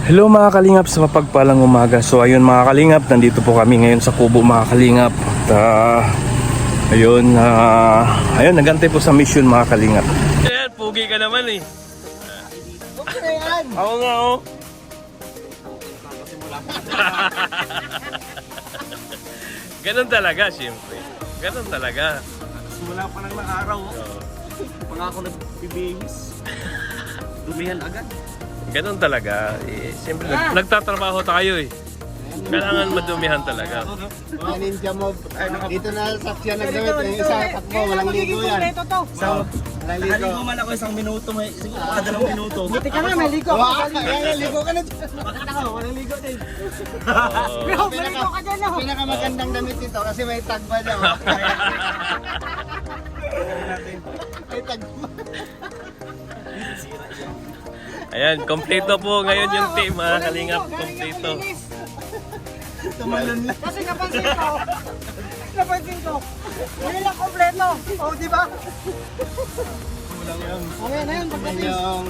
Hello mga kalingap, sa mapagpalang umaga. So ayun mga kalingap, nandito po kami ngayon sa Kubo mga kalingap. At ayun, nagantay po sa mission mga kalingap. Ayan, pugi ka naman eh. Okay yan. Ako nga oh. Ganun talaga siyempre. Ganun talaga. Simula pa lang ng araw. Pangako nagbibihis. Dumihan agad. Ganun talaga. Siyempre nagtatrabaho tayo eh. Kailangan madumihan talaga. Ninja mo. Dito na saksyan nagdamit. Yung isa takbo, walang ligo yan. So, Walang ligo. naligo man ako isang minuto. May siguro mga 2 minuto. Buti ka na, may ligo. Ligo ka na dyan. Bakit ako? Walang ligo din. Bro, maligo ka dyan. Pinakamagandang damit dito kasi may tag pa dyan. May tag pa. Ayan, kompleto po ngayon yung team mga kalingap. Kompleto. Tumalon na. Kasi napansin ko, hindi lang kompleto. O, di ba? Okay na yun, pagdating. Yung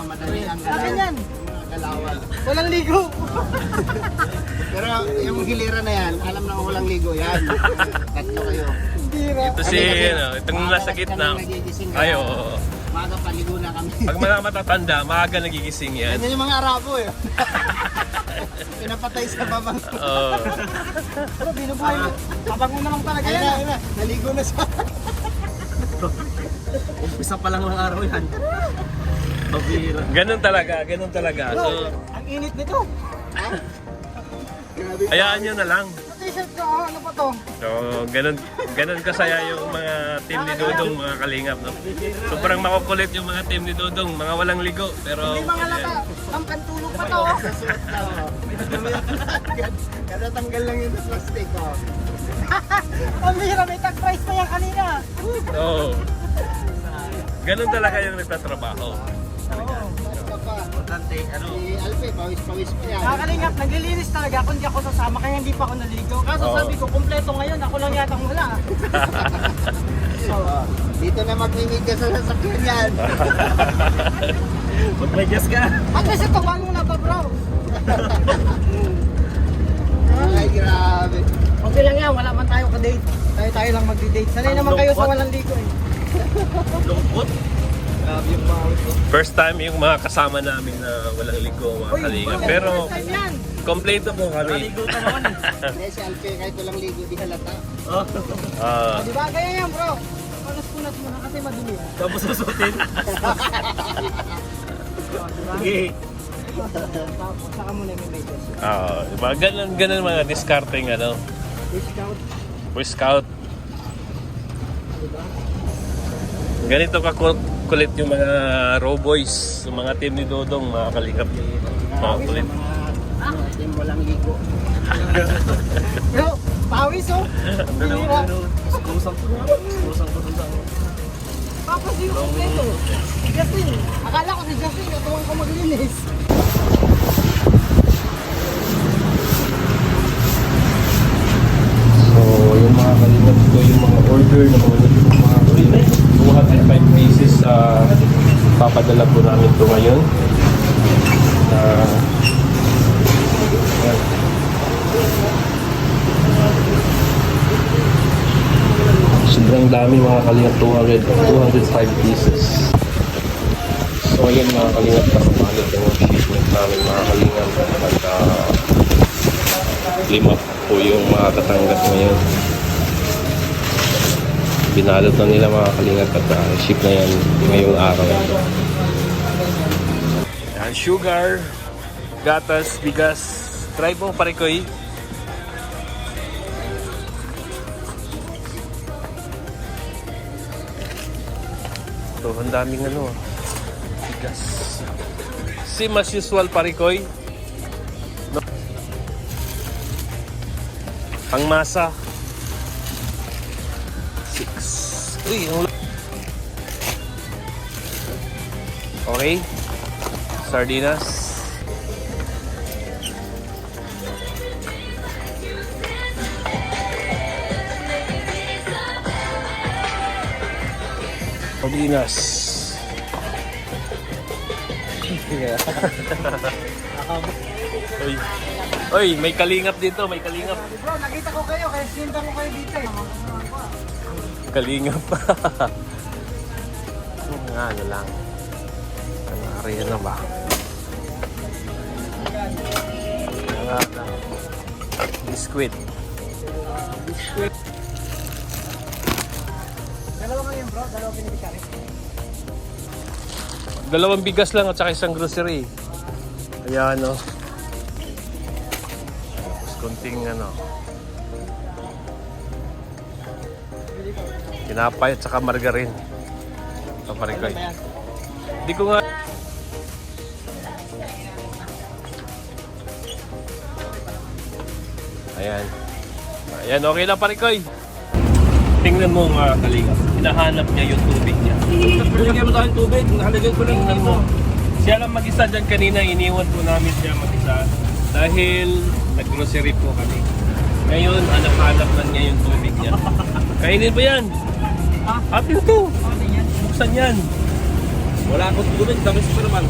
madali ang Sabi niyan, galawan. walang ligo. Pero yung hilira na yan, alam na kung walang ligo yan. Tatlo kayo. Bira. Ito si, itong nasa gitna. Ayo. Maaga paligo na kami. Pag mga matatanda, maaga nagigising yan. Ganyan yung mga Arabo eh. Pinapatay sa babang. Oo. Pero binubuhay mo. Pabango na lang talaga Ayun yan. na, ayun na. Naligo na siya. Umpisa pa lang ng araw yan. Pabira. Ganun talaga, ganun talaga. So, Ang init nito. hayaan nyo na lang. T-shirt ko, ano pa to? So, ganun kasaya yung mga team ni Dudong, mga kalingap. No? Sobrang makukulit yung mga team ni Dudong, mga walang ligo. Pero, May mga laka, ang pantulog pa to. Susuot na oh. Kada tanggal lang yung plastic oh. Ang bira, may tag price pa yan kanina. oo. Ganun talaga yung nagtatrabaho. Basta pa. Importante, ano? Si Alpe, pawis-pawis pa yan. Kakalingap, naglilinis talaga kung di ako sasama kaya hindi pa ako naligo. Kaso Oo. sabi ko, kompleto ngayon, ako lang yatang wala. Oh, dito na magmimigay sa sasakyan yan. Magmedyas ka. At least ito, paano na to bro? Ay, grabe. Okay lang yan, wala man tayo ka-date. Tayo lang magdi-date. Sanay naman kayo sa walang ligo eh. Lungkot. Grabe yung bawit ko. First time yung mga kasama namin na walang ligo, mga kalingap. Pero, First time yan. kompleto po kami. Naligo ka naman eh. Hindi, si Alpe, kahit walang ligo, di halata. Oh. Ah, Di ba? Ganyan yan bro. Punas-punas mo na kasi madumi. Tapos susutin. Sige. Tapos saka mo na yung medyas. diba? Ganun mga discarding ano, Discount. Boy Scout. Ganito kulit yung mga row boys, yung mga team ni Dodong, mga kalingap. Mga kulit. Mga team walang ligo. Bro, pawis oh. Bira. Kusang ko dun sa ano. Tapos yung kompleto. Justin, akala ko si Justin, natuwang ko maglinis. So, yung mga kalingap ko, yung mga order ng mga kalingap, 205 pieces papadala po namin ito ngayon. Yan. Sobrang dami mga kalingap, 205 pieces. So, ayan mga kalingap, nakapalit yung shipment namin mga kalingap. At 5 po yung mga katanggap ngayon. Binalot na nila mga kalingap at ship na yan ngayong araw. Yan, sugar, gatas, bigas. Try mo parikoy. Ito, ang daming ano, bigas. Same as usual parikoy. No. Pangmasa. 6. Uy, okay. Sardinas. Sardinas. Uy. Uy, may kalingap dito, may kalingap. Bro, nakita ko kayo, kaya sinta ko kayo dito eh. Kalingap. Ano lang. Ano, area na ba? Biskuit. Dalawa ngayon bro, dalawa pinipikari. Dalawang bigas lang at saka isang grocery. Kaya ano. Tapos konting ano. Tinapay at saka margarine. Paparikoy. Hindi ko nga. Ayan. Ayan, okay na parikoy. Tingnan mo mga kalingap. Hinahanap niya yung tubig niya. Binigyan mo tayong tubig, nakalagay ko lang Tingnan mo. Siya lang mag-isa dyan kanina. Iniwan po namin siya mag-isa. Dahil nag-grocery po kami. Ngayon, hanap-hanap lang niya yung tubig niya. Kainin ba yan? Atin to. Buksan yan. Wala akong tubig, damis pa naman.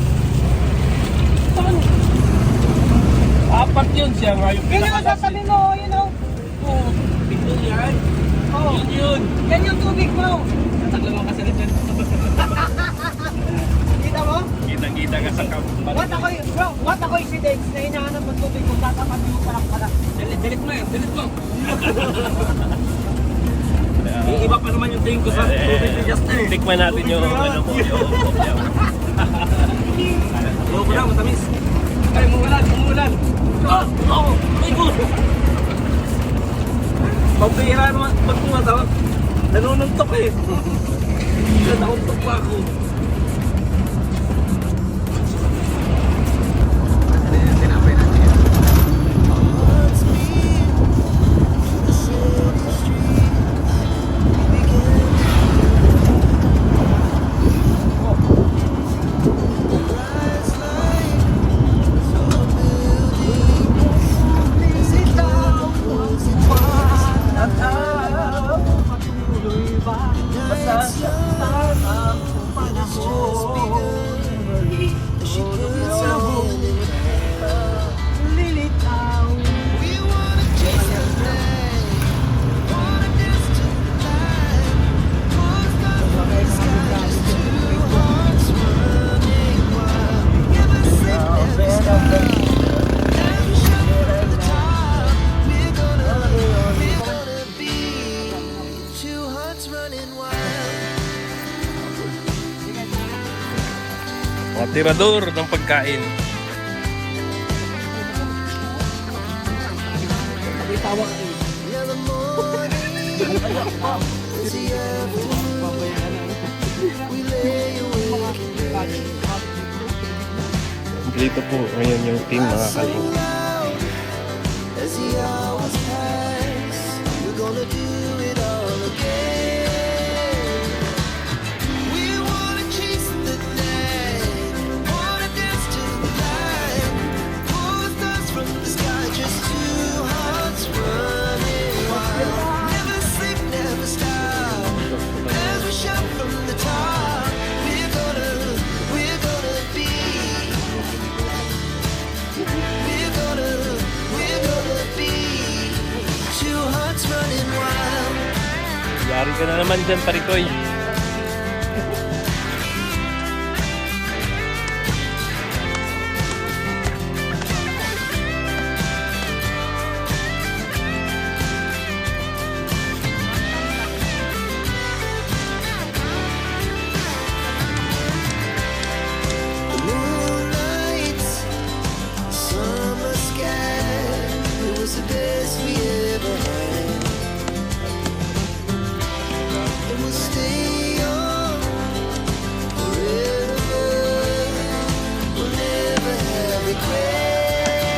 Apat yun siya nga yung Yun yung sasabi mo, you know. Oo. Tingnan yan. Oh, Yun yun. yan yung tubig mo. Tatlong kasi rin yan. Kita mo? Kita-kita ka sa kampan. What ako incidents na hinahanap ng tubig ko, tatapat mo pala. Delete mo yan, delete mo. Iba pa naman yung tingin ko sa tubig ni Justin eh. Tikman natin yung ano mo, yung kopya mo. Loko na, matamis. Ay, umuulan, umuulan. Oh, my God. Pagpihira naman, pag tumatawag, nanununtok eh. Nanununtok pa ako. Mga tirador ng pagkain. Dito po ngayon yung team mga kalingap. As the hours pass, we're gonna do it all again. We wanna chase the night, wanna dance to the light, pull the stars from the sky, just two hearts running wild. Never sleep, never stop, as we shout from the top. We're gonna be. We're gonna be two hearts running wild. Yari ka na naman dyan, Parikoy. Moonlight, summer sky, it was the best we ever had. And we'll stay on forever. We'll never have regrets.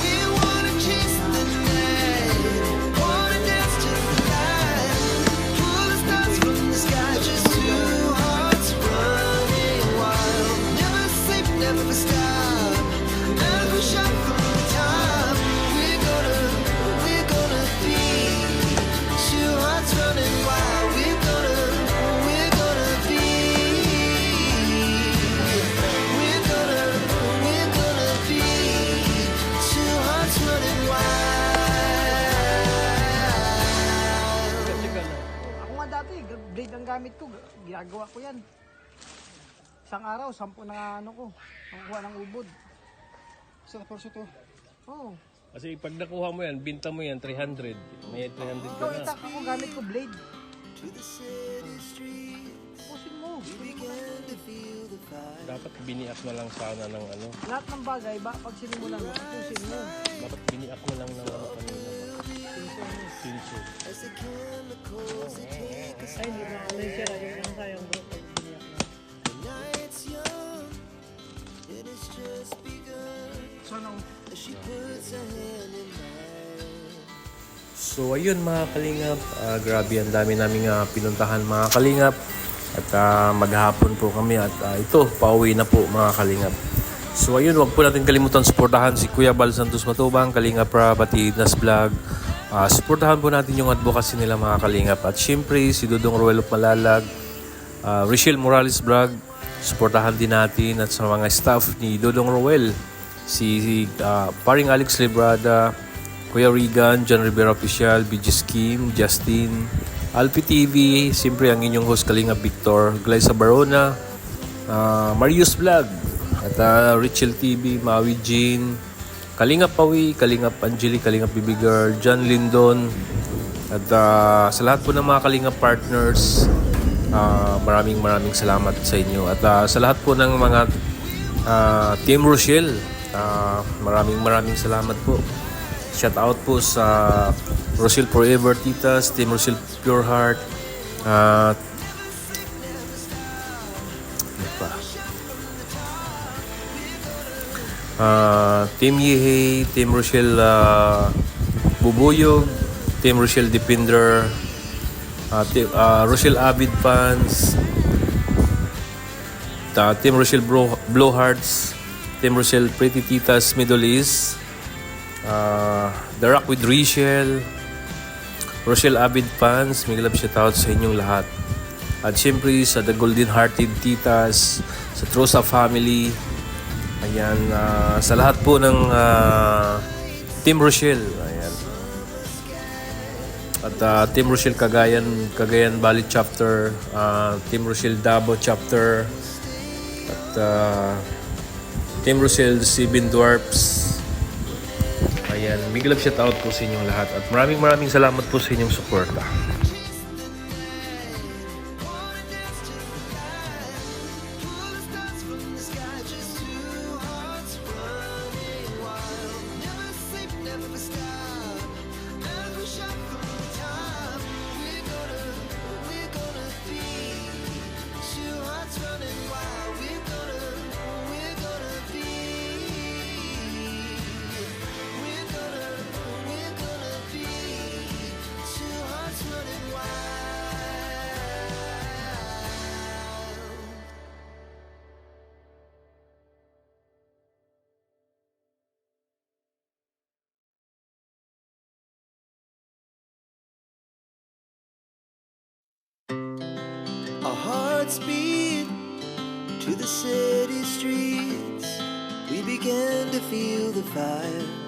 We wanna chase the night, wanna dance to the light, pull the stars from the sky, just two hearts running wild. Never sleep, never stop, as we shout from the top. We're gonna be two hearts running wild. We're gonna be. gamit ko, ginagawa ko yan. Isang araw, 10 na ano ko, nakukuha ng ubod. Sa torso to. Oo. Kasi pag nakuha mo yan, binta mo yan, 300. May 300 ka Ikaw, na. itak ako, gamit ko blade. To the city streets, Pusin mo. we began to feel the fire. Dapat biniak na lang sana ng ano. Lahat ng bagay, pag sinimulan mo, pusin mo. Dapat biniak na lang ng ano kanina ba? Pinso. As the chemicals they take us. Ay, hindi na. May sira yung ang sayang bro. Pag biniyak mo. The night's young, and it's just begun. So, no. As she puts her hand in mine. So ayun mga kalingap, grabe ang dami naming pinuntahan mga kalingap. At maghapon po kami at ito, pauwi na po mga kalingap. So ayun, wag po natin kalimutan suportahan si Kuya Bal Santos Matubang, Kalingap Rab at Idnas Vlog. Suportahan po natin yung advocacy nila mga kalingap. At syempre si Dudong Ruel of Malalag, Richelle Morales Vlog, suportahan din natin. At sa mga staff ni Dudong Ruel, si paring Alex Librada, Kuya Regan, John Rivera Official, BG Scheme, Justin, Alpi TV, siyempre ang inyong host Kalingap Victor, Glyza Barona, Marius Vlog, at Richelle TV, Maui Jean, Kalingap Pawi, Kalingap Angeli, Kalingap Baby Girl, John Lindon, at sa lahat po ng mga Kalingap partners, maraming salamat sa inyo. At sa lahat po ng mga Team Rochelle, maraming salamat po. Shout out po sa Rochelle Forever Titas, Team Rochelle Pure Heart, ano pa? Team Yehey, Team Rochelle Bubuyog, Team Rochelle Defender, Rochelle Avid Fans, Team Rochelle Blowhearts, Team Rochelle Pretty Titas Middle East, The Rock with Richelle, Rochelle Avid Fans, may love shoutout sa inyong lahat. At syempre sa The Golden Hearted Titas, sa Trosa Family, ayan, sa lahat po ng Team Rochelle, ayan. At Team Rochelle Cagayan Valley Chapter, Team Rochelle Davao Chapter, at Team Rochelle Seven Dwarfs. Ayan, big love shout out po sa inyong lahat at maraming salamat po sa inyong suporta. Our hearts beat to the city streets. We began to feel the fire.